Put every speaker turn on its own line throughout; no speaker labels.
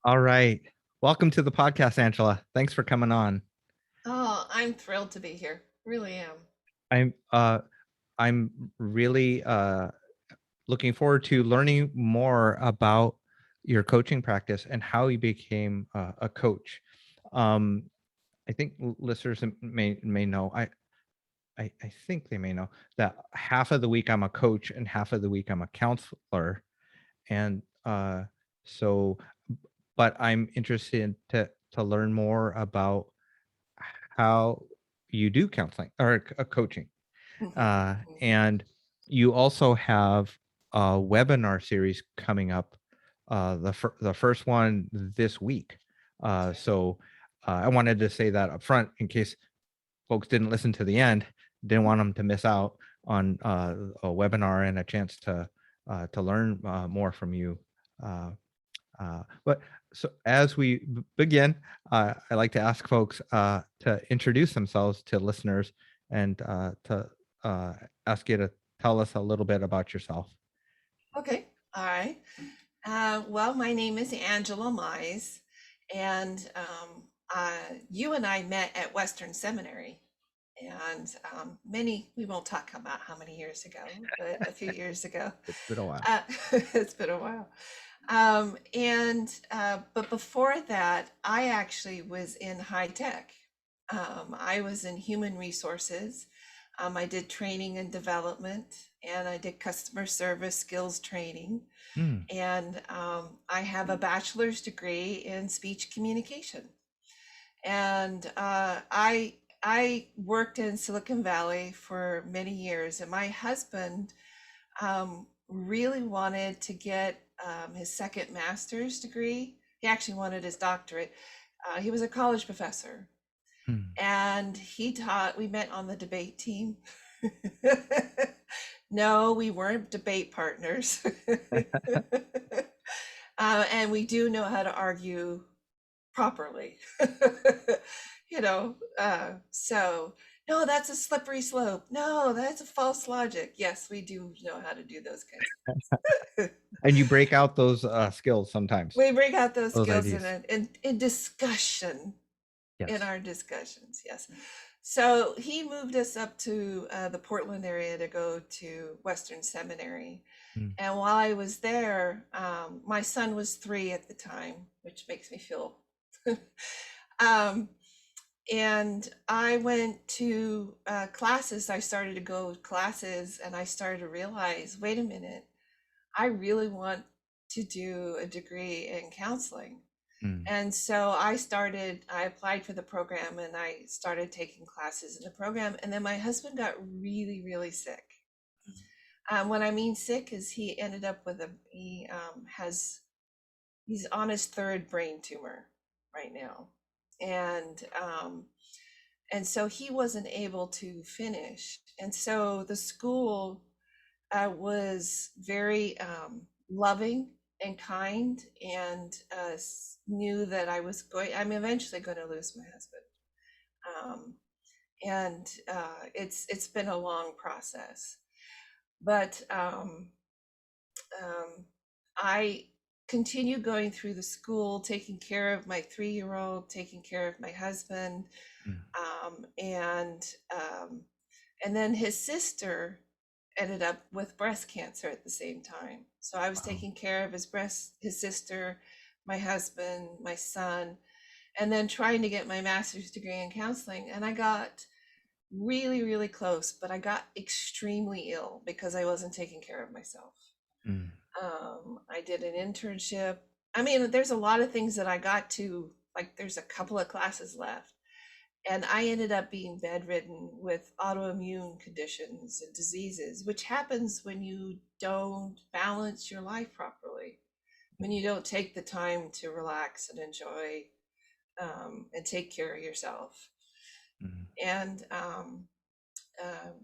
All right. Welcome to the podcast, Angela. Thanks for coming on.
Oh, I'm thrilled to be here. Really am.
I'm uh I'm really looking forward to learning more about your coaching practice and how you became a coach. Um I think listeners may know I think they may know that half of the week I'm a coach and half of the week I'm a counselor. And so but I'm interested to learn more about how you do counseling or coaching.
Mhm, mhm.
And you also have a webinar series coming up, the first one this week.
That's right.
I wanted to say that up front in case folks didn't listen to the end, didn't want them to miss out on a webinar and a chance to learn more from you. Uh, but so as we begin, I like to ask folks to introduce themselves to listeners and to uh, ask you to tell us a little bit about yourself.
Okay. All right. Well, my name is Angela Mize, and you and I met at Western Seminary, and we won't talk about how many years ago, but a few years ago.
It's been a while.
It's been a while. But before that, I actually was in high tech. I was in human resources. I did training and development, and I did customer service skills training.
Hmm.
And I have a bachelor's degree in speech communication. And I worked in Silicon Valley for many years, and my husband really wanted to get his second master's degree. He actually wanted his doctorate. He was a college professor,
Hmm.
and we met on the debate team. No, we weren't debate partners. And we do know how to argue properly. So no, that's a slippery slope. No, that's a false logic. Yes, we do know how to do those kinds of things.
And you break out those skills sometimes,
We bring out those
those
skills
ideas.
in discussion, in
Yes.
our discussions. Yes. So he moved us up to the Portland area to go to Western Seminary.
Hmm.
And while I was there, my son was 3 at the time, which makes me feel. um, and I went to classes. I started to go to classes, and I started to realize, wait a minute, I really want to do a degree in counseling.
Hmm.
And so I applied for the program, and I started taking classes in the program. And then my husband got really, really sick. What I mean sick is he ended up with he's on his third brain tumor right now. And so he wasn't able to finish. And so the school was very loving and kind, and knew that I'm eventually going to lose my husband. Um, and it's been a long process. But um, I continue going through the school, taking care of my 3-year-old, taking care of my husband,
Hmm.
um, and um, and then his sister ended up with breast cancer at the same time. So I was
Wow.
taking care of his sister, my husband, my son, and then trying to get my master's degree in counseling. And I got really, really close, but I got extremely ill because I wasn't taking care of myself.
Hmm.
I did an internship. I mean, there's a lot of things that I got to, like, there's a couple of classes left. And I ended up being bedridden with autoimmune conditions and diseases, which happens when you don't balance your life properly, when you don't take the time to relax and enjoy, and take care of yourself.
Hmm.
And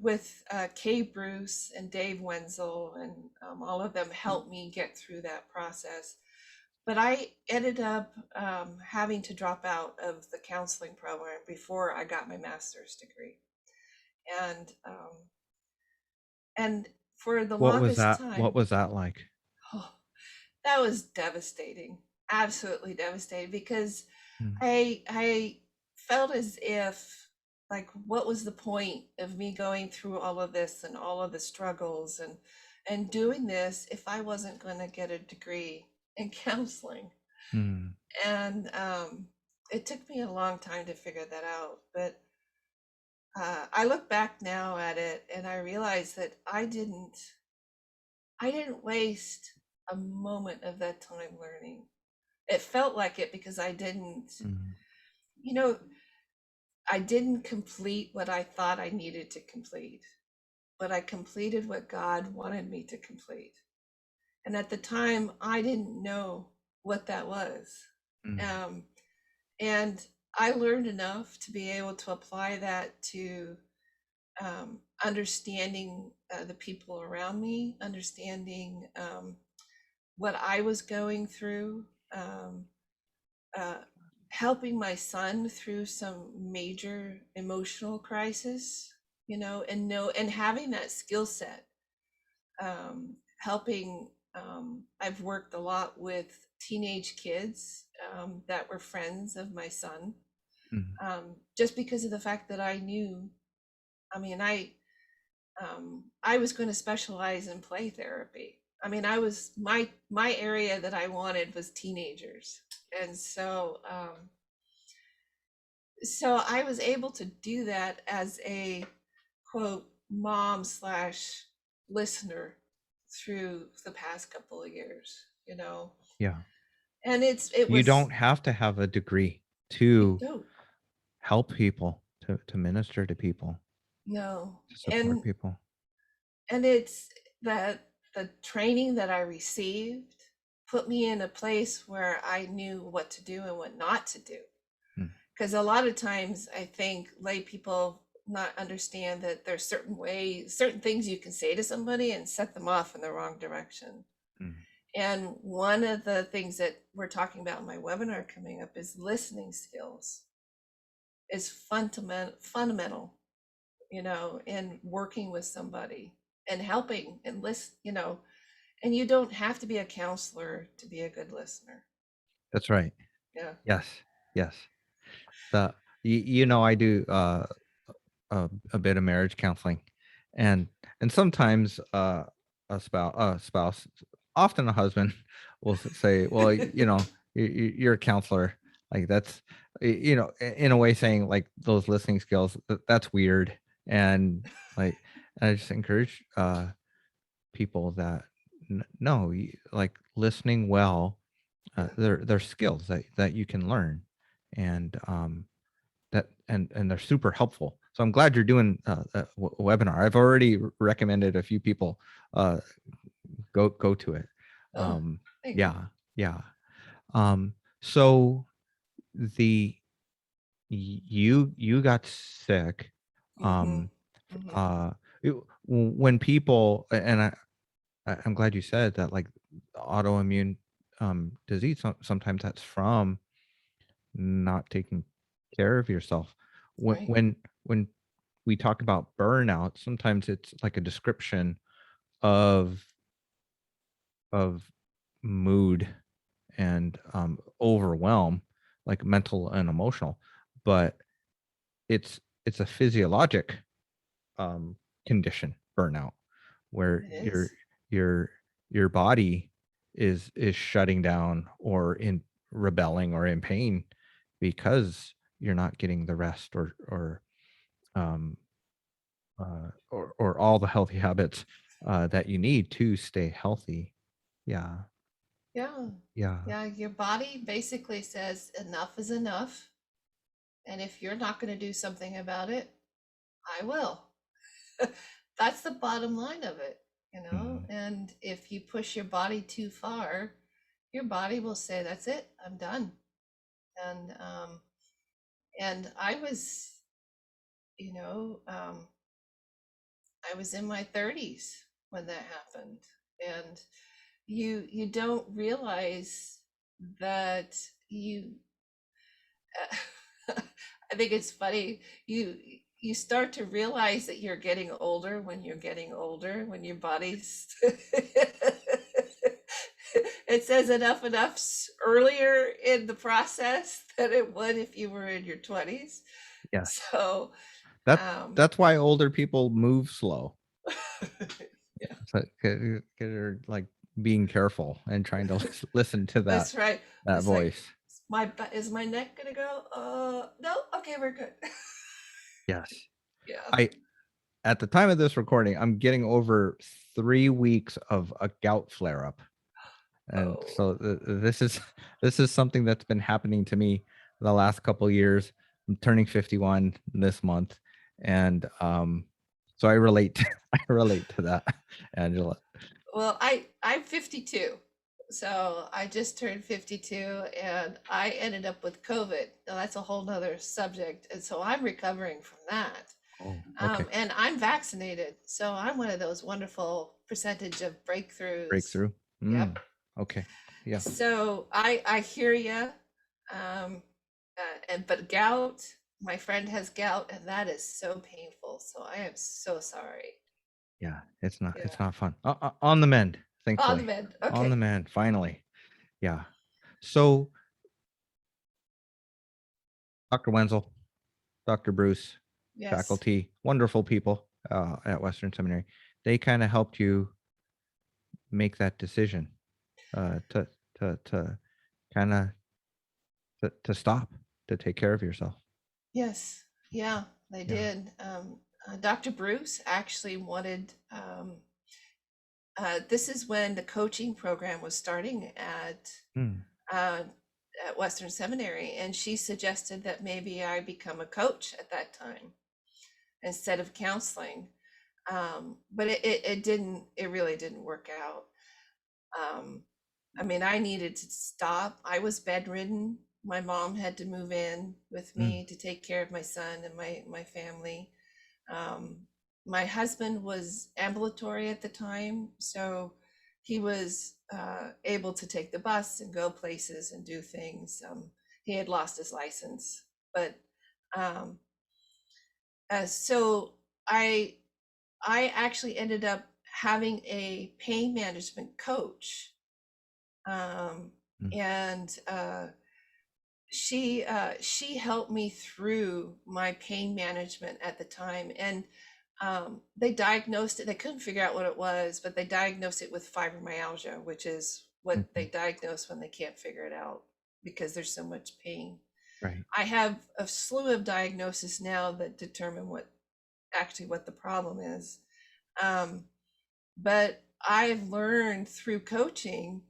with Kay Bruce and Dave Wenzel, and all of them helped me get through that process. But I ended up having to drop out of the counseling program before I got my master's degree. And and for the
What was
longest
that? What
time,
was that like?
oh, that was devastating. absolutely devastated because
Mm,
I felt as if, like, what was the point of me going through all of this and all of the struggles and doing this if I wasn't going to get a degree in counseling?
mm,
And it took me a long time to figure that out, but I look back now at it and I realize that I didn't waste a moment of that time learning. It felt like it because
mm,
you know, I didn't complete what I thought I needed to complete, but I completed what God wanted me to complete. And at the time, I didn't know what that was.
mm.
Um, and I learned enough to be able to apply that to understanding the people around me, understanding what I was going through, um, uh, helping my son through some major emotional crisis, and having that skill set, helping. I've worked a lot with teenage kids that were friends of my son,
Mm.
just because of the fact that I knew. I mean, I was going to specialize in play therapy. I mean, my area that I wanted was teenagers, and so I was able to do that as a quote mom slash listener through the past couple of years.
Yeah.
And it
You
was
don't have to have a degree
you
to
don't
help people, to minister to people,
know.
to support
and
people.
and it's that the training that I received put me in a place where I knew what to do and what not to do.
Mm,
Because a lot of times I think lay people not understand that there's certain things you can say to somebody and set them off in the wrong direction.
mm.
And one of the things that we're talking about in my webinar coming up is listening skills is fundamental, in working with somebody and helping and listen. And you don't have to be a counselor to be a good listener.
That's right.
Yeah.
Yes. Yes. The I do a bit of marriage counseling, and sometimes a spouse, often a husband, will say, "Well, you're a counselor." Like that's in a way saying like those listening skills, that's weird. And like I just encourage people that no, like listening well,
Yeah.
they're skills that you can learn, and and they're super helpful. So I'm glad you're doing a webinar. I've already recommended a few people uh, go to it.
Oh,
Um,
thank you.
yeah, yeah. So the you got sick.
Mm-hmm.
Um,
Mm-hmm.
uh, when people, and I'm glad you said that, like autoimmune disease. Sometimes that's from not taking care of yourself. When
Right.
when when we talk about burnout, sometimes it's like a description of of mood and overwhelm, like mental and emotional, but it's a physiologic um, condition, burnout, where
It
your
is.
your your body is shutting down or in rebelling or in pain because you're not getting the rest um or all the healthy habits that you need to stay healthy. Yeah,
Yeah.
yeah.
Yeah. Your body basically says enough is enough. And if you're not going to do something about it, I will. That's the bottom line of it.
Mhm.
And if you push your body too far, your body will say, "That's it, I'm done." And you know, um, I was in my 30s when that happened, and you don't realize that you. I think it's funny. You start to realize that you're getting older when you're getting older, when your body's it says enough earlier in the process than it would if you were in your 20s.
Yes.
So,
That
um,
that's why older people move slow.
yeah,
So they're like being careful and trying to listen to
that's right.
that
It's like,
voice.
is my neck gonna go? No. Okay, we're good.
Yes.
Yeah.
I At the time of this recording, I'm getting over 3 weeks of a gout flare up. And
Oh,
so this is something that's been happening to me the last couple years. I'm turning 51 this month, and so I relate. I relate to that, Angela.
well, I'm 52. So I just turned 52 and I ended up with COVID. Now that's a whole nother subject. And so I'm recovering from that.
Oh, okay.
And I'm vaccinated. So I'm one of those wonderful percentage of breakthroughs.
Breakthrough.
Yep.
Okay. Yeah.
So I hear you. But gout, my friend has gout, and that is so painful. So I am so sorry.
Yeah. It's not.
Yeah.
It's not fun. On the mend,
On the
thankfully.
mend.
On the
Okay.
mend, finally. Yeah. So, Dr. Wenzel, Dr. Bruce,
Yes.
faculty, wonderful people at Western Seminary. They kind of helped you make that decision to to kind of to stop, to take care of yourself.
Yes. Yeah, they
Yeah.
did. Dr. Bruce actually wanted, this is when the coaching program was starting
Mm,
uh, at Western Seminary, and she suggested that maybe I become a coach at that time instead of counseling. But it really didn't work out. I mean, I needed to stop. I was bedridden. My mom had to move in with
mm,
me to take care of my son and my family. Um, my husband was ambulatory at the time, so he was able to take the bus and go places and do things. He had lost his license, but um, so I I actually ended up having a pain management coach, um,
mm,
and she helped me through my pain management at the time. And they diagnosed it. They couldn't figure out what it was, but they diagnosed it with fibromyalgia, which is what they
mhm.
diagnose when they can't figure it out because there's so much pain.
Right.
I have a slew of diagnoses now that determine what the problem is. Um, but I've learned through coaching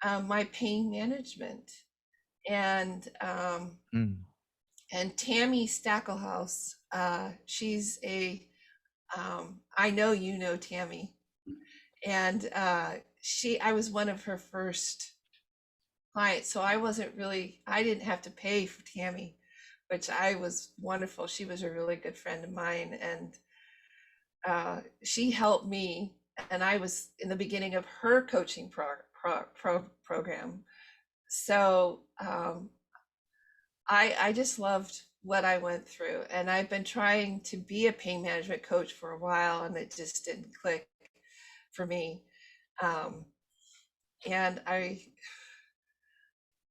my pain management, and
Mm,
Tammy Stackelhouse, she's I know you know Tammy, and I was one of her first clients, so I didn't have to pay for Tammy, which I was wonderful. She was a really good friend of mine, and she helped me, and I was in the beginning of her coaching program. So I just loved what I went through, and I've been trying to be a pain management coach for a while, and it just didn't click for me. Um, and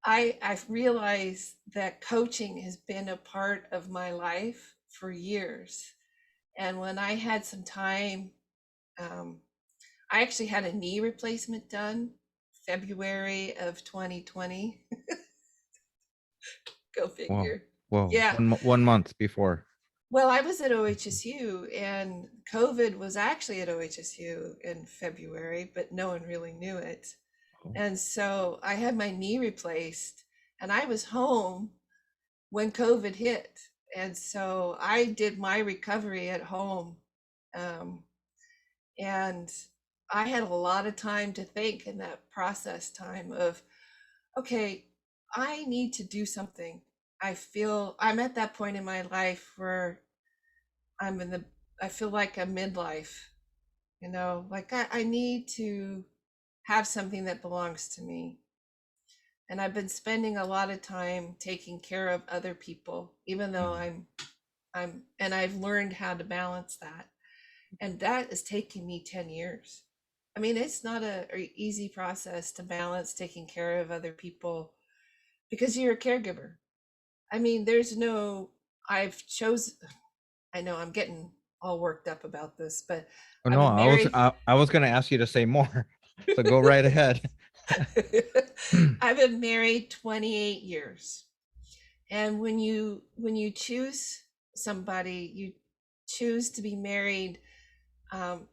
I've realized that coaching has been a part of my life for years. And when I had some time, um, I actually had a knee replacement done February of 2020. Go
whoa.
figure.
Whoa.
Yeah.
1 month before.
Well, I was at OHSU, and COVID was actually at OHSU in February, but no one really knew it.
Oh,
And so I had my knee replaced, and I was home when COVID hit. And so I did my recovery at home. Um, and I had a lot of time to think in that process time of, okay, I need to do something. I feel I'm at that point in my life where I'm in the, I feel like I'm midlife, like I need to have something that belongs to me. And I've been spending a lot of time taking care of other people, even though
mm,
and I've learned how to balance that. And that is taking me 10 years. I mean, it's not a easy process to balance taking care of other people because you're a caregiver. I mean, there's no, I've chosen, I know I'm getting all worked up about this, but
Oh
I've
no,
been married.
I was going to ask you to say more. So go right ahead.
I've been married 28 years. And when you choose somebody, you choose to be married,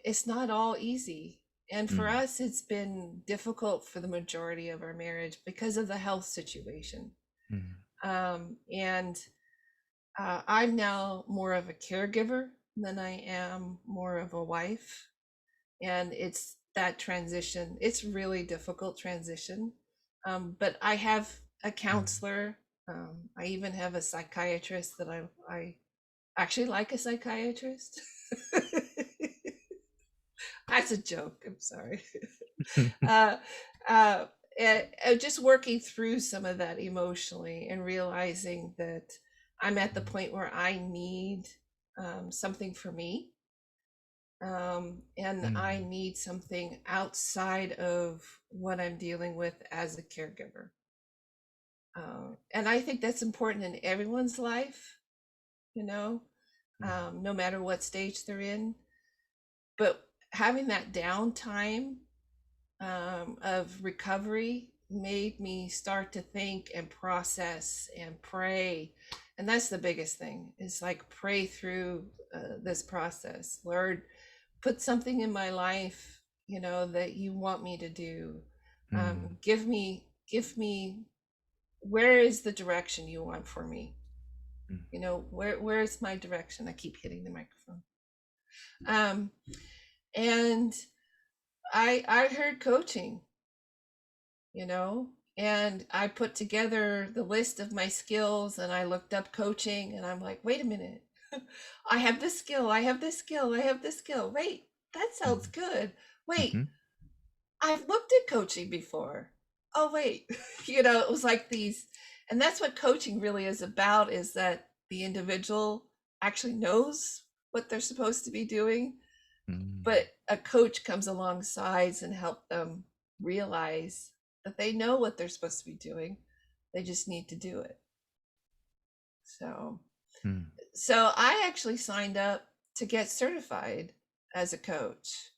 it's not all easy. And for
Mm,
us, it's been difficult for the majority of our marriage because of the health situation.
mm,
And I'm now more of a caregiver than I am more of a wife. And it's that transition. It's really difficult transition. But I have a
mm.
counselor. I even have a psychiatrist that I actually like a psychiatrist. That's a joke. I'm sorry. uh, uh, just working through some of that emotionally and realizing that I'm at the point where I need something for me, and I
Mm,
need something outside of what I'm dealing with as a caregiver. And I think that's important in everyone's life, you know,
mm,
no matter what stage they're in. But having that downtime of recovery made me start to think and process and pray. And that's the biggest thing, is like pray through this process. Lord, put something in my life, you know, that you want me to do.
mm,
Give me, where is the direction you want for me?
mm.
You know, where is my direction? I keep hitting the microphone. Um, and I heard coaching, you know, and I put together the list of my skills and I looked up coaching and I'm like, wait a minute. I have this skill, I have this skill, I have this skill. Wait, that sounds
Mm,
good. Wait,
mhm,
I've looked at coaching before. Oh, wait. You know, it was like these, and that's what coaching really is about, is that the individual actually knows what they're supposed to be doing,
mm,
but a coach comes alongside and help them realize that they know what they're supposed to be doing. They just need to do it. So,
mm.
so I actually signed up to get certified as a coach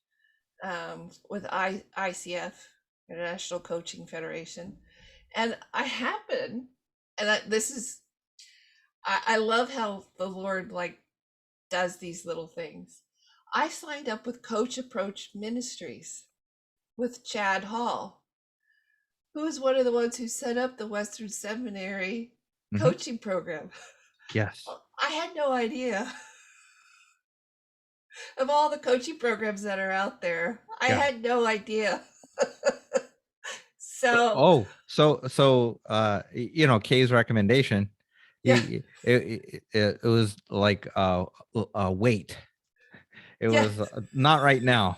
with ICF, International Coaching Federation. And I happen, and this is, I love how the Lord like does these little things. I signed up with Coach Approach Ministries with Chad Hall, who is one of the ones who set up the Western Seminary
Mhm.
coaching program.
Yes.
I had no idea of all the coaching programs that are out there. I
Yeah.
had no idea. So,
Oh, you know, Kay's recommendation,
yeah,
it was like wait. It
yeah,
was not right now,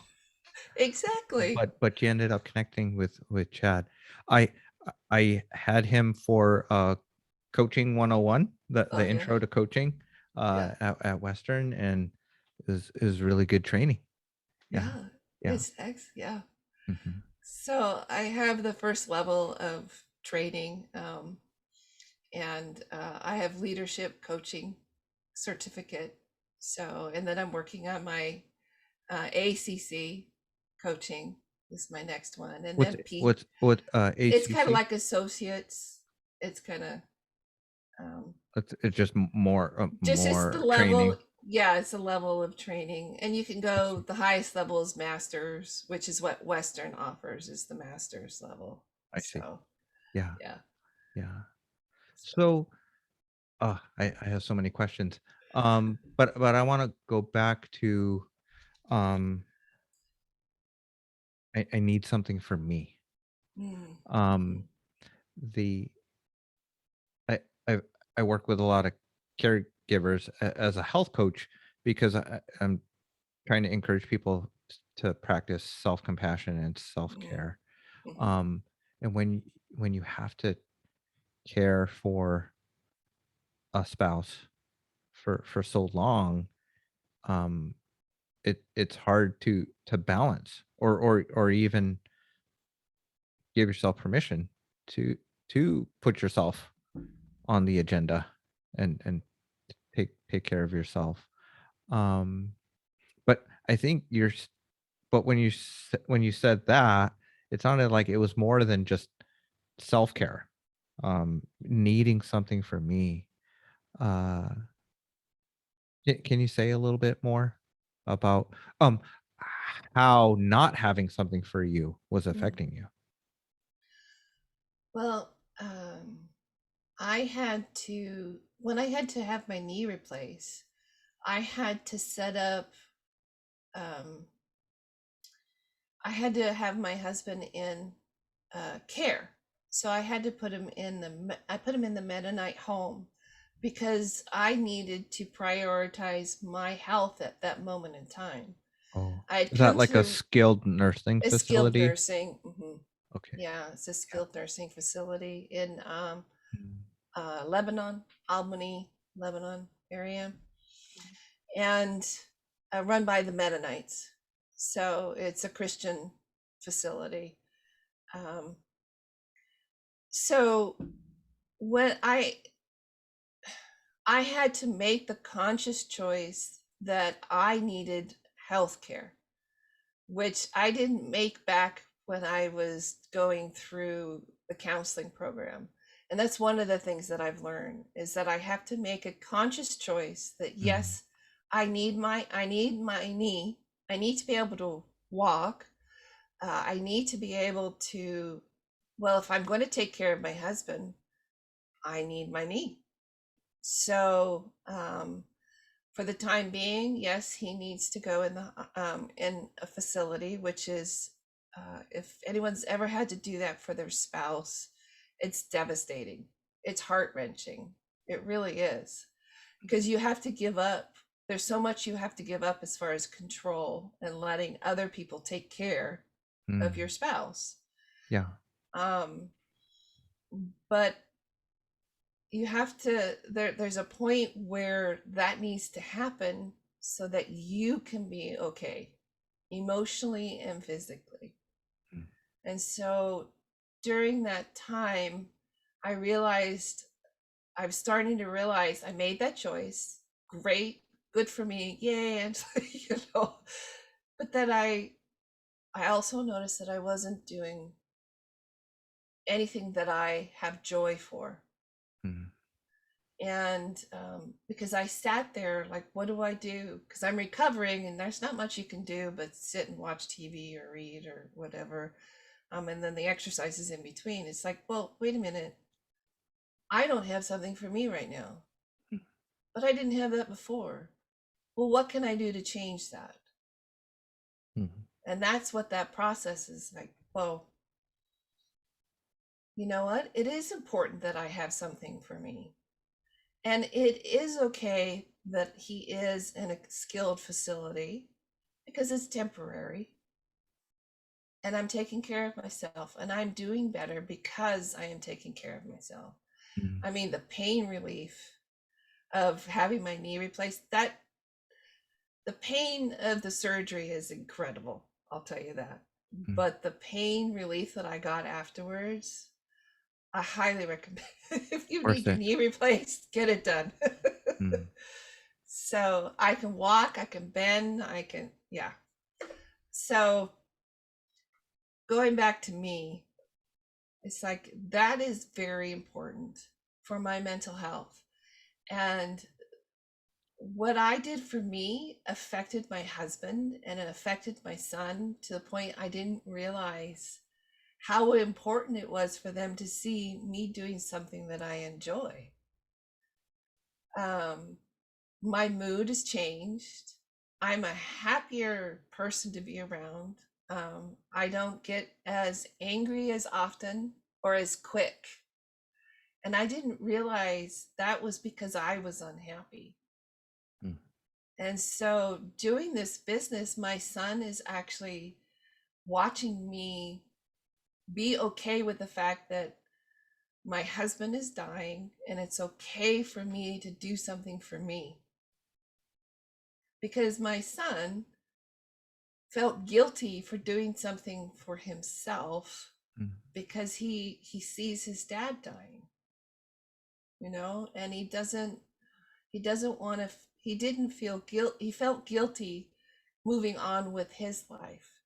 exactly.
but you ended up connecting with Chad. I I had him for coaching 101,
Oh,
the
yeah,
intro to coaching
yeah,
at Western, and is really good training. Yeah.
yeah.
Yeah.
Yeah.
Mhm.
So I have the first level of training, and I have leadership coaching certificate. So, and then I'm working on my ACC coaching is my next one, and then P.
What
It's kind of
HCC?
like associates. It's kind of
It's just more
just it's the
more
level.
training.
Yeah, it's a level of training, and you can
I
go.
see.
The highest level is masters, which is what Western offers, is the masters level.
I see.
So
Yeah.
yeah.
Yeah.
So
So, I have so many questions. But I want to go back to um, I need something for me.
mm,
Um, the I I I work with a lot of caregivers as a health coach because I'm trying to encourage people to practice self compassion and self
mm,
care.
mhm,
Um, and when you have to care for a spouse for so long, um, it's hard to balance. or even give yourself permission to put yourself on the agenda and take care of yourself. Um, but I think but when you said that, it sounded like it was more than just self care, needing something for me. Uh, can you say a little bit more about how not having something for you was
Mm.
affecting you?
Well, I had to, when I had to have my knee replaced, I had to set up, um, I had to have my husband in care. So I had to put him in I put him in the Mennonite home because I needed to prioritize my health at that moment in time.
Oh,
I had
is that
come
like a
to
skilled nursing
a skilled
facility?
nursing.
Okay.
Yeah, it's a
Yeah.
skilled nursing facility in
Mm.
Lebanon, Albany, Lebanon area, and run by the Mennonites. So it's a Christian facility. Um, so when I had to make the conscious choice that I needed health care, which I didn't make back when I was going through the counseling program. And that's one of the things that I've learned is that I have to make a conscious choice that
Mhm.
yes, I need my knee. I need to be able to walk. I need to be able to, well, if I'm going to take care of my husband, I need my knee. So for the time being, yes, he needs to go in a facility, which is if anyone's ever had to do that for their spouse, it's devastating. It's heart wrenching. It really is because you have to give up. There's so much you have to give up as far as control and letting other people take care of your
Mm.
spouse.
Yeah.
Um, but you have to there's a point where that needs to happen so that you can be okay emotionally and physically.
Mm.
And so during that time I realized I'm starting to realize I made that choice. Great, good for me, yay. And you know, but then I also noticed that I wasn't doing anything that I have joy for.
Mm.
And because I sat there like, what do I do? Because I'm recovering and there's not much you can do but sit and watch TV or read or whatever. And then the exercises in between. It's like, well, wait a minute. I don't have something for me right now, but I didn't have that before. Well, what can I do to change that?
Mhm.
And that's what that process is like. Well, you know what? It is important that I have something for me. And it is okay that he is in a skilled facility because it's temporary. And I'm taking care of myself and I'm doing better because I am taking care of myself.
Mm.
I mean, the pain relief of having my knee replaced, that the pain of the surgery is incredible. I'll tell you that.
Mm.
But the pain relief that I got afterwards, I highly recommend. If you
Worth
need your
it.
knee replaced, get it done.
Mm.
So I can walk, I can bend, I can, yeah. So going back to me, it's like that is very important for my mental health. And what I did for me affected my husband and it affected my son to the point I didn't realize how important it was for them to see me doing something that I enjoy. Um, my mood has changed. I'm a happier person to be around. I don't get as angry as often or as quick. And I didn't realize that was because I was unhappy.
Mm.
And so, doing this business, my son is actually watching me be okay with the fact that my husband is dying and it's okay for me to do something for me. Because my son felt guilty for doing something for himself
Mm.
because he sees his dad dying, and he doesn't want to, he didn't feel guilt, he felt guilty moving on with his life.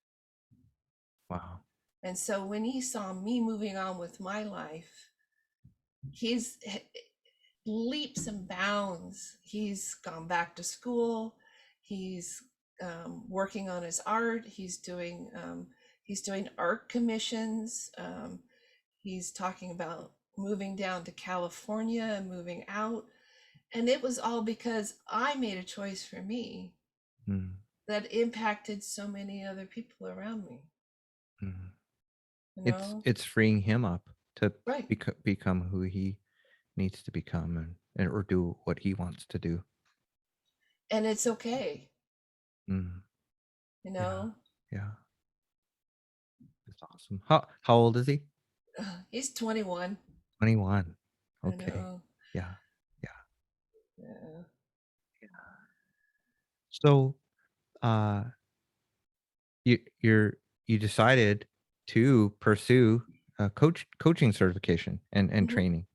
Wow.
And so when he saw me moving on with my life, he's leaps and bounds. He's gone back to school. He's working on his art. He's doing art commissions. He's talking about moving down to California and moving out. And it was all because I made a choice for me
Mm.
that impacted so many other people around me.
Mm.
You
It's
know,
it's freeing him up to
right?
become who he needs to become, and or do what he wants to do.
And it's okay.
Mm.
You
Yeah.
know,
Yeah. That's awesome. How old is he?
he's 21.
21.
I
Okay.
know.
Yeah. Yeah.
Yeah.
So, uh, you decided to pursue coaching certification and
Mhm,
training.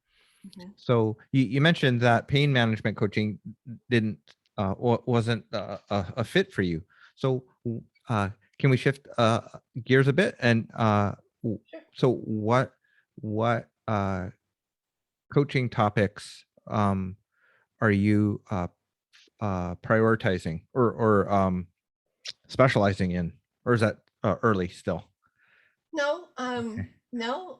mhm.
So you mentioned that pain management coaching didn't wasn't a fit for you. So can we shift gears a bit and
Sure.
so what coaching topics are you prioritizing or specializing in, or is that early still?
No,
Okay.
no.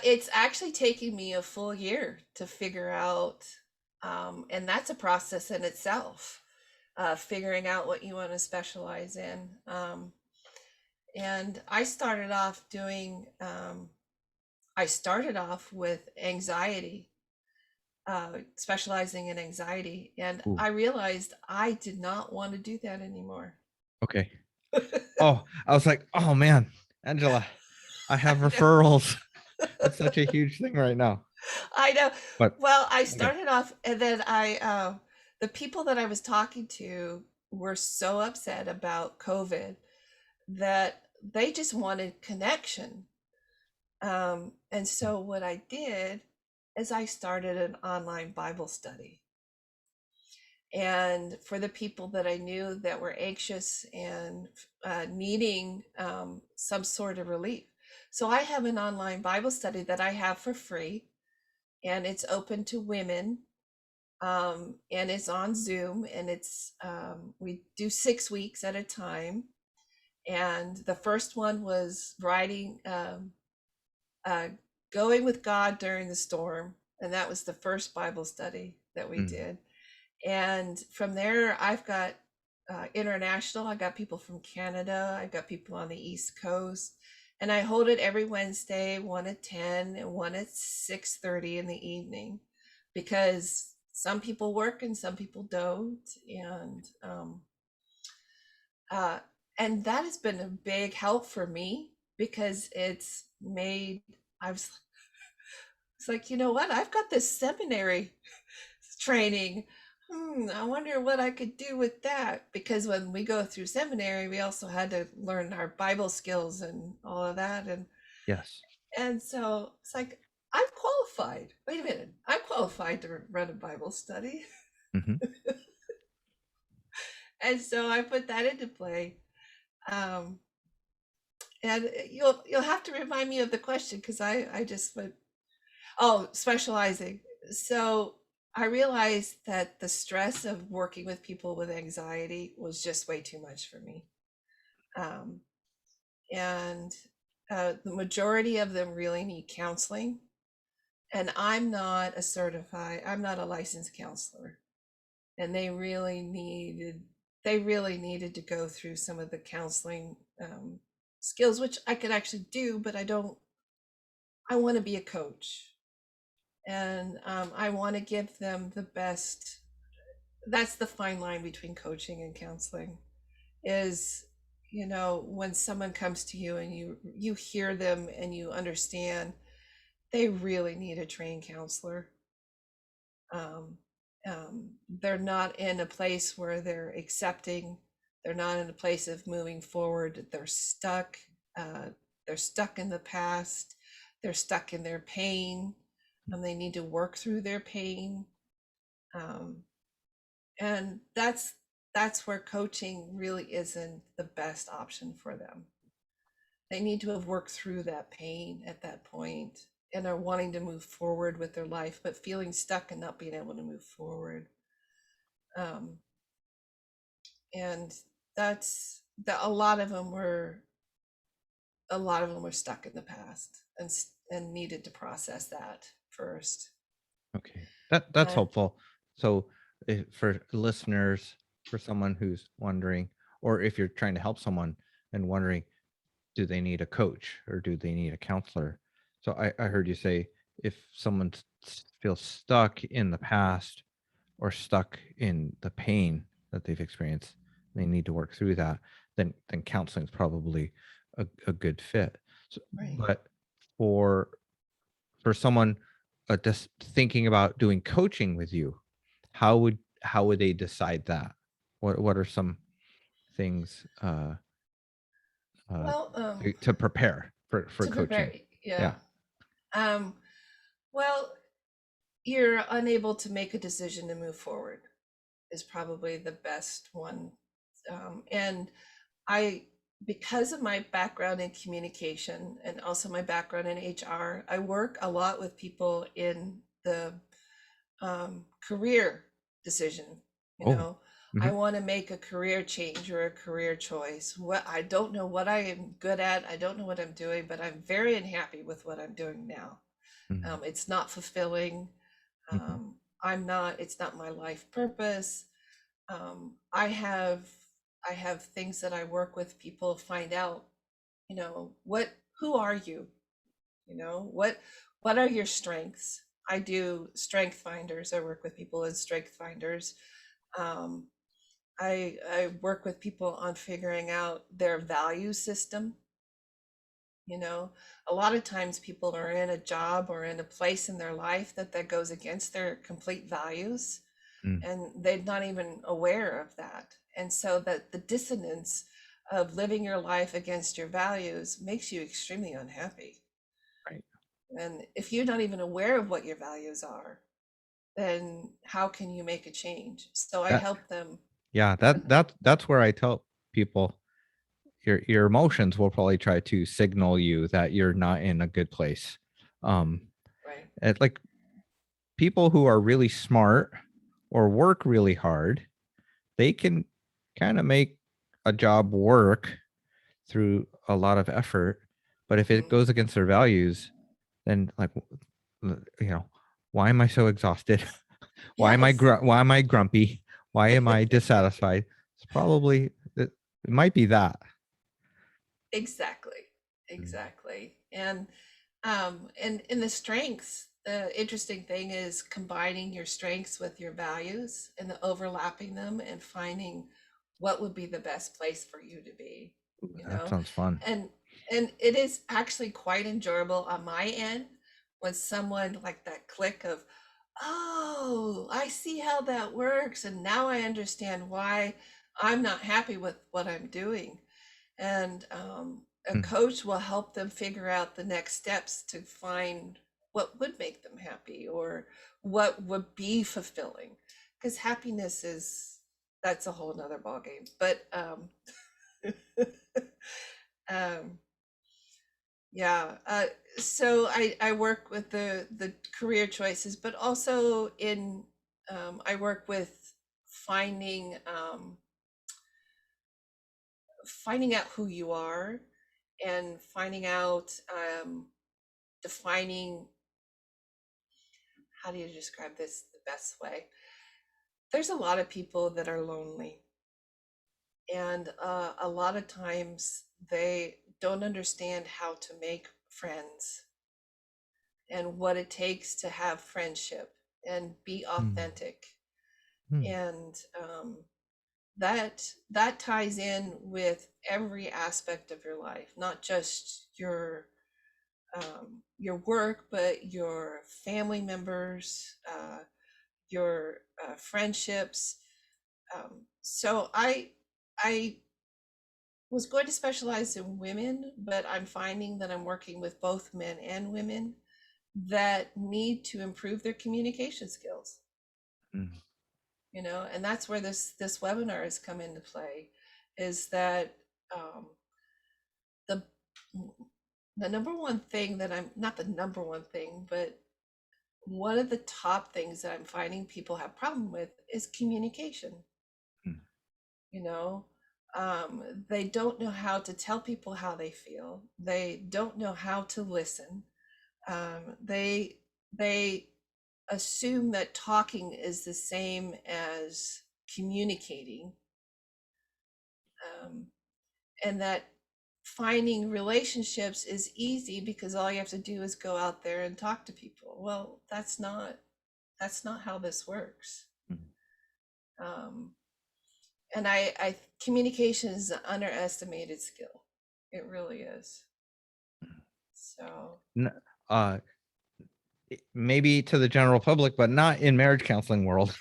It's actually taking me a full year to figure out, and that's a process in itself, figuring out what you want to specialize in. And I started off with anxiety, specializing in anxiety, and
Ooh,
I realized I did not want to do that anymore.
okay. Oh, I was like, oh man, Angela, I have
I know.
referrals. That's such a huge thing right now.
I know.
But
Well, I
okay.
started off, and then the people that I was talking to were so upset about COVID that they just wanted connection. And so what I did is I started an online Bible study. And for the people that I knew that were anxious and needing some sort of relief. So I have an online Bible study that I have for free, and it's open to women, and it's on Zoom, and we do 6 weeks at a time. And the first one was writing, uh, going with God during the storm, and that was the first Bible study that we
Mm,
did. And from there, I've got international. I got people from Canada. I got people on the East Coast, and I hold it every Wednesday, one at 10 and one at 6:30 in the evening, because some people work and some people don't, uh, and that has been a big help for me because it's made. I was It's like, you know what? I've got this seminary training. I wonder what I could do with that. Because when we go through seminary, we also had to learn our Bible skills and all of that.
yes.
And so it's like, I'm qualified. Wait a minute. I'm qualified to run a Bible study.
Hmm.
And so I put that into play. Um, and you'll have to remind me of the question because I just went, oh, specializing. So I realized that the stress of working with people with anxiety was just way too much for me. Um, and the majority of them really need counseling. And I'm not a licensed counselor. And they really needed to go through some of the counseling skills, which I could actually do, but I want to be a coach. And I want to give them the best. That's the fine line between coaching and counseling, is when someone comes to you and you hear them and you understand they really need a trained counselor. um, they're not in a place where they're accepting They're not in a place of moving forward. Uh, they're stuck in the past. They're stuck in their pain, and they need to work through their pain. um, and that's where coaching really isn't the best option for them. They need to have worked through that pain at that point and are wanting to move forward with their life, but feeling stuck and not being able to move forward. um, and that's a lot of them were stuck in the past and needed to process that first.
Okay, that's
And
helpful. So, for listeners, for someone who's wondering, or if you're trying to help someone and wondering, do they need a coach or do they need a counselor? So, I heard you say if someone feels stuck in the past or stuck in the pain that they've experienced, they need to work through that. Then counseling is probably a good fit. So,
right.
but for someone just thinking about doing coaching with you, how would they decide that? What are some things uh,
Well,
to prepare for
to prepare,
coaching?
yeah.
Yeah.
um, well, you're unable to make a decision to move forward is probably the best one. And I, because of my background in communication and also my background in HR, I work a lot with people in the career decision. You
Oh.
know, I
Hmm.
want to make a career change or a career choice. What I don't know what I am good at, I don't know what I'm doing, but I'm very unhappy with what I'm doing now.
Hmm.
It's not fulfilling.
Hmm.
I'm not. It's not my life purpose. I have things that I work with people find out. What? Who are you? What are your strengths? I do strength finders. I work with people as strength finders. um, I work with people on figuring out their value system. A lot of times people are in a job or in a place in their life that goes against their complete values,
Mm.
and they're not even aware of that. And so that the dissonance of living your life against your values makes you extremely unhappy.
Right.
And if you're not even aware of what your values are, then how can you make a change? So I
That
help them.
yeah, that's where I tell people your emotions will probably try to signal you that you're not in a good place. Um,
Right.
it's like people who are really smart or work really hard, they can kind of make a job work through a lot of effort. But if it
Mhm.
goes against their values, then like, you know, why am I so exhausted?
Yes.
Why am I grumpy? Why am I dissatisfied? It's probably it might be that.
Exactly.
Mm.
Exactly. And in the strengths, the interesting thing is combining your strengths with your values and the overlapping them and finding what would be the best place for you to be,
Ooh,
you
that
know?
sounds fun.
And and it is actually quite enjoyable on my end when someone like that click of, oh, I see how that works, and now I understand why I'm not happy with what I'm doing. And a
Mm.
coach will help them figure out the next steps to find what would make them happy or what would be fulfilling, because happiness is, that's a whole nother ballgame. But um, yeah, so I work with the career choices, but also in I work with finding finding out who you are and finding out, defining, how do you describe this the best way? There's a lot of people that are lonely, and a lot of times they don't understand how to make friends and what it takes to have friendship and be
Mm.
authentic.
Mm.
And that ties in with every aspect of your life, not just your work, but your family members, your friendships. So I was going to specialize in women, but I'm finding that I'm working with both men and women that need to improve their communication skills.
Mm.
And that's where this webinar has come into play, is that um, the the number one thing that I'm not the number one thing, but one of the top things that I'm finding people have problem with is communication.
Mm.
you know they don't know how to tell people how they feel. They don't know how to listen. They assume that talking is the same as communicating, um, and that finding relationships is easy because all you have to do is go out there and talk to people. Well, that's not how this works.
Mm.
um, and I communication is an underestimated skill. It really is. So
N- uh maybe to the general public, but not in marriage counseling world.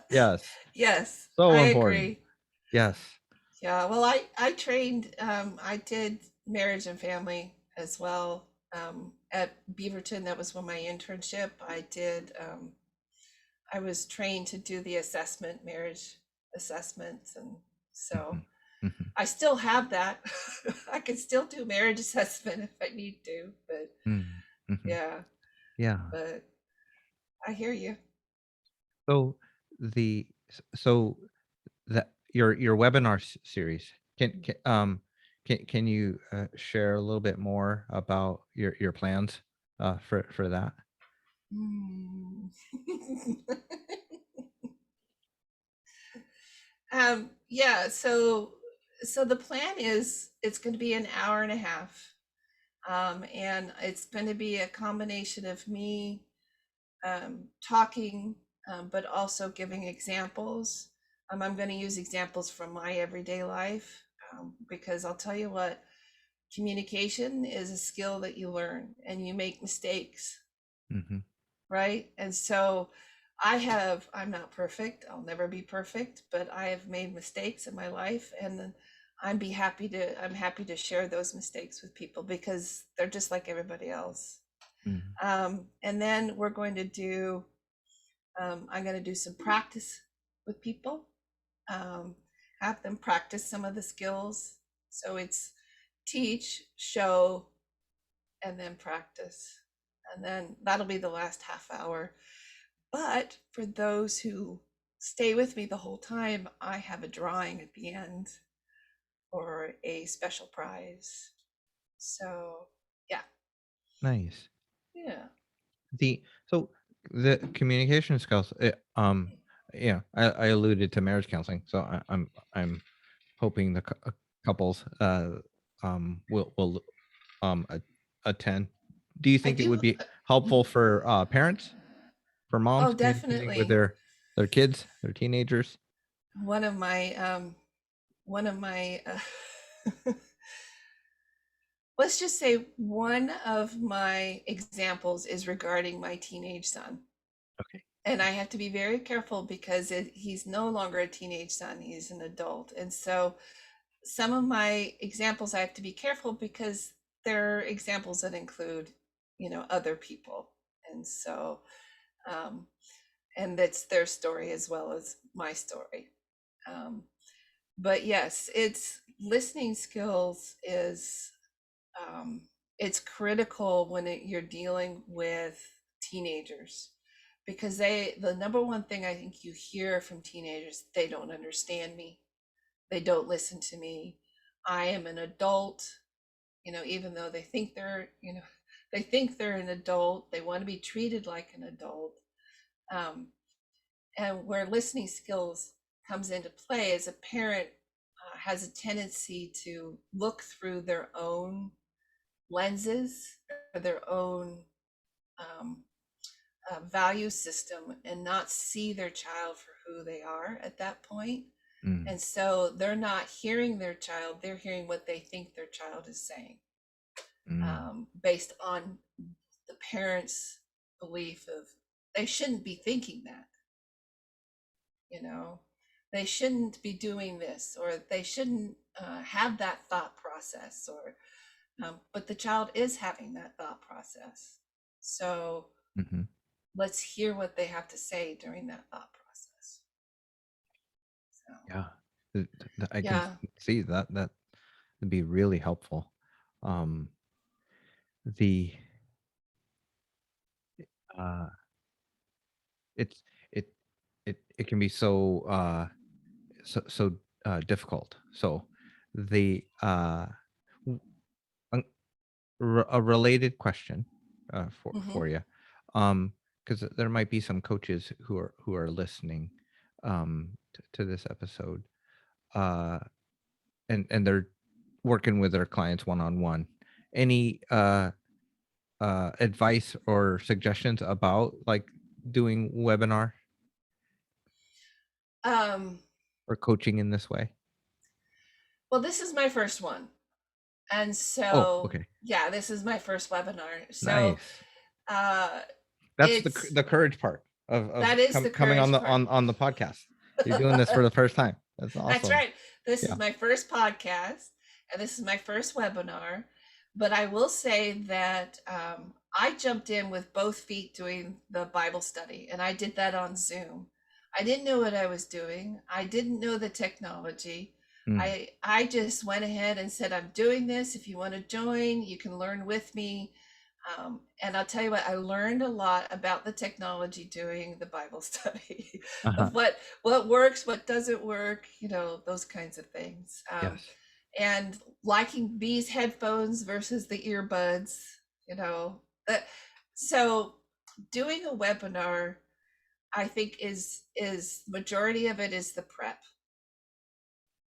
Yes,
yes,
so
I
important.
agree.
Yes.
Yeah, well, I trained, I did marriage and family as well, at Beaverton. That was when my internship. I was trained to do the assessment, marriage assessments, and so
Mhm. Mhm.
I still have that. I can still do marriage assessment if I need to, but
Mm. Mhm.
yeah,
Yeah.
but I hear you.
So so that your webinar series, can you share a little bit more about your plans for that?
Mm. Yeah, so the plan is it's going to be an hour and a half. And it's going to be a combination of me talking, but also giving examples. I'm going to use examples from my everyday life, because I'll tell you what, communication is a skill that you learn and you make mistakes,
Hmm.
right? And so I'm not perfect. I'll never be perfect, but I have made mistakes in my life, and then I'm happy to share those mistakes with people because they're just like everybody else.
Mm.
And then I'm going to do some practice with people, um, have them practice some of the skills. So it's teach, show, and then practice. And then that'll be the last half hour. But for those who stay with me the whole time, I have a drawing at the end or a special prize. So, yeah,
Nice.
yeah.
So the communication skills, yeah, I alluded to marriage counseling, so I'm hoping the couples will attend. Do you
I
think it would
do.
be helpful for parents, for
Oh,
moms communicating with
definitely.
their kids, their teenagers?
One of my, one of my, let's just say one of my examples is regarding my teenage son.
Okay.
And I have to be very careful because he's no longer a teenage son, he's an adult. And so some of my examples I have to be careful because they're examples that include, other people. And so, um, and that's their story as well as my story. Um, but yes, it's listening skills is, um, it's critical when you're dealing with teenagers, because the number one thing I think you hear from teenagers, they don't understand me, they don't listen to me, I am an adult. Even though they think they're an adult, they want to be treated like an adult. um, and where listening skills comes into play as a parent, has a tendency to look through their own lenses or their own um, value system and not see their child for who they are at that point.
Mm.
And so they're not hearing their child, they're hearing what they think their child is saying,
Mm.
based on the parents' belief of they shouldn't be thinking that, you know. they shouldn't be doing this, or they shouldn't have that thought process, or but the child is having that thought process. So
Hmm.
let's hear what they have to say during that thought process. So
Yeah. I can
yeah.
see that would be really helpful. Um, the uh, it's it it can be so difficult. So the w- a related question
Hmm.
for you, because there might be some coaches who are listening to this episode, uh, and they're working with their clients one on one. Any advice or suggestions about like doing webinar
um
or coaching in this way?
well, this is my first one, and
Oh,
so
okay,
yeah, this is my first webinar. So
nice.
uh
That's
it's
the courage part of
that is the
coming on
courage
the
part.
on the podcast. You're doing this for the first time. That's
That's
awesome.
right. This
Yeah.
is my first podcast, and this is my first webinar. But I will say that I jumped in with both feet doing the Bible study, and I did that on Zoom. I didn't know what I was doing. I didn't know the technology.
Mm,
I just went ahead and said, I'm doing this. If you want to join, you can learn with me. And I'll tell you what, I learned a lot about the technology doing the Bible study
uh-huh.
of what works, what doesn't work, those kinds of things.
Yes.
And liking these headphones versus the earbuds, you know. That, so doing a webinar, I think is majority of it is the prep,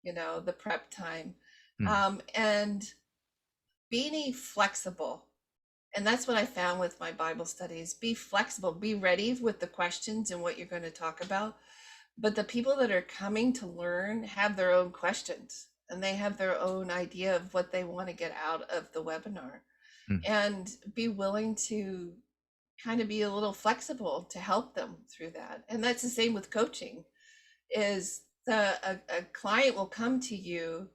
the prep time,
Mm,
and being flexible. And that's what I found with my Bible studies. Be flexible, be ready with the questions and what you're going to talk about. But the people that are coming to learn have their own questions, and they have their own idea of what they want to get out of the webinar,
mm,
and be willing to kind of be a little flexible to help them through that. And that's the same with coaching, is a client will come to you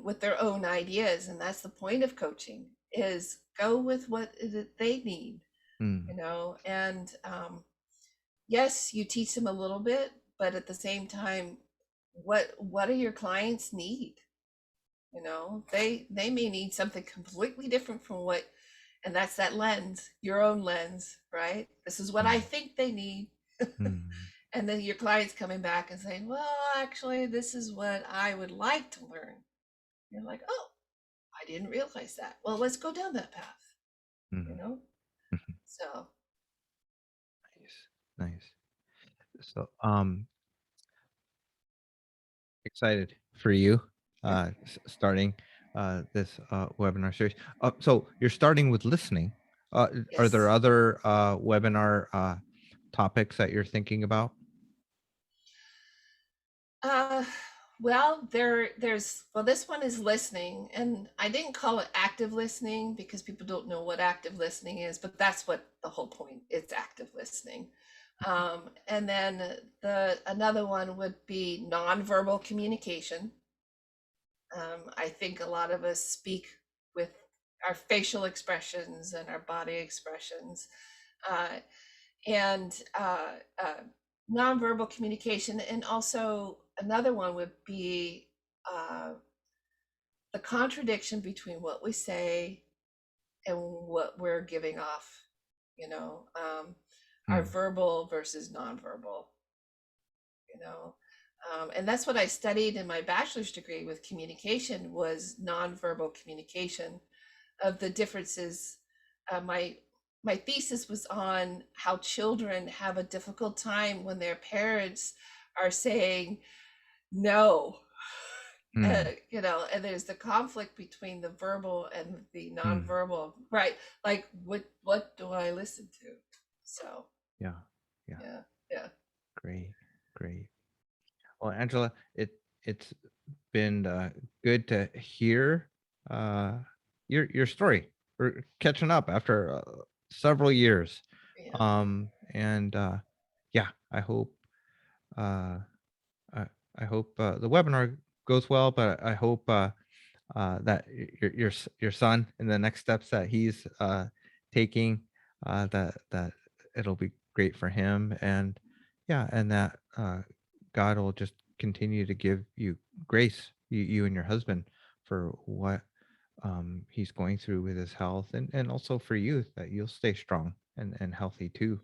with their own ideas, and that's the point of coaching, is go with what they need,
mm,
and yes, you teach them a little bit, but at the same time, what do your clients need? They may need something completely different from what, and that's that lens, your own lens, right? This is what I
mm,
think they need.
mm,
And then your client's coming back and saying, well, actually, this is what I would like to learn. You're like, oh, I didn't realize that. Well, let's go down that path, you
mm.
know? So,
Nice, nice. So, excited for you, starting this webinar series. So you're starting with listening. Are there
yes.
other webinar topics that you're thinking about?
Uh, well, well, this one is listening, and I didn't call it active listening because people don't know what active listening is, but that's what the whole point. It's active listening. And then another one would be nonverbal communication. I think a lot of us speak with our facial expressions and our body expressions. Uh, and nonverbal communication. And also another one would be uh, the contradiction between what we say and what we're giving off, you know, um, our
Mm,
verbal versus nonverbal, you know. And that's what I studied in my bachelor's degree with communication, was nonverbal communication, of the differences. My thesis was on how children have a difficult time when their parents are saying no,
mm,
and there's the conflict between the verbal and the
mm.
nonverbal, right? Like, what do I listen to? So
Yeah, yeah,
yeah, yeah,
great, great. Well, Angela, it's been good to hear uh, your story. We're catching up after several years,
yeah.
and yeah, I hope. I hope the webinar goes well, but I hope that your son and the next steps that he's taking, that it'll be great for him, and yeah, and that God will just continue to give you grace, you and your husband, for what he's going through with his health, and also for you, that you'll stay strong and healthy too,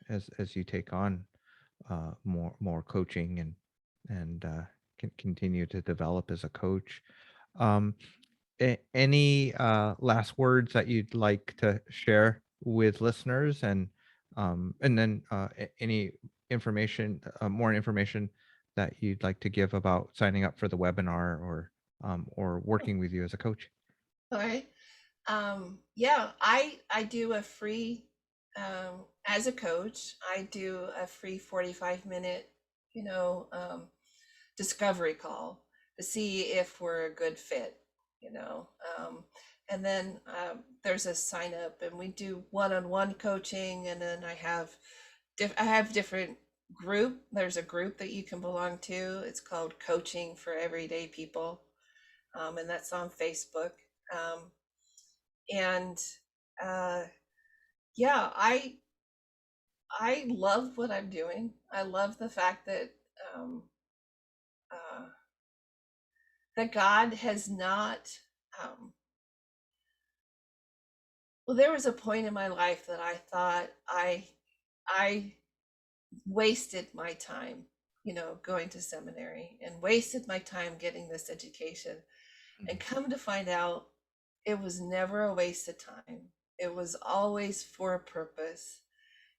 as you take on more coaching, and can continue to develop as a coach. Um, any last words that you'd like to share with listeners, and then any information, more information that you'd like to give about signing up for the webinar, or working with you as a coach?
All right. Yeah, I do a free as a coach, I do a free 45-minute, you know, discovery call to see if we're a good fit, you know. And then there's a sign up, and we do one-on-one coaching, and then I have different group. There's a group that you can belong to. It's called Coaching for Everyday People, and that's on Facebook. Um, and uh, yeah, I love what I'm doing. I love the fact um, uh, that God has not. Um, well, there was a point in my life that I thought I wasted my time, going to seminary, and wasted my time getting this education. And come to find out, it was never a waste of time. It was always for a purpose.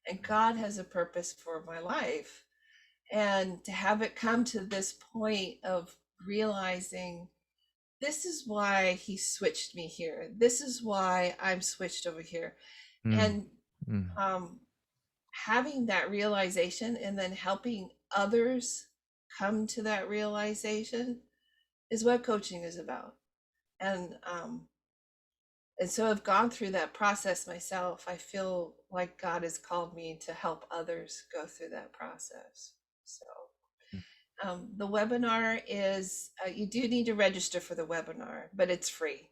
And God has a purpose for my life. And to have it come to this point of realizing this is why he switched me here. This is why I'm switched over here.
Mm,
And
mm,
um, having that realization and then helping others come to that realization is what coaching is about. And so I've gone through that process myself. I feel like God has called me to help others go through that process. So
mm.
the webinar is, you do need to register for the webinar, but it's free.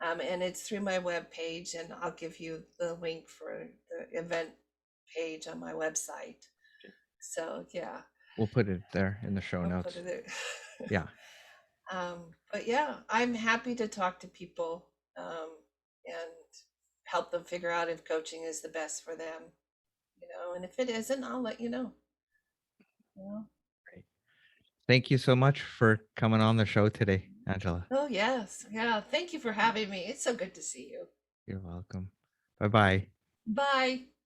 And it's through my web page, and I'll give you the link for the event page on my website. So yeah,
We'll put it there in the show
I'll put
notes.
it there.
Yeah.
But yeah, I'm happy to talk to people, and help them figure out if coaching is the best for them, and if it isn't, I'll let you know. You know?
Great. Thank you so much for coming on the show today, Angela.
Oh yes, yeah. Thank you for having me. It's so good to see you.
You're welcome. Bye bye.
Bye.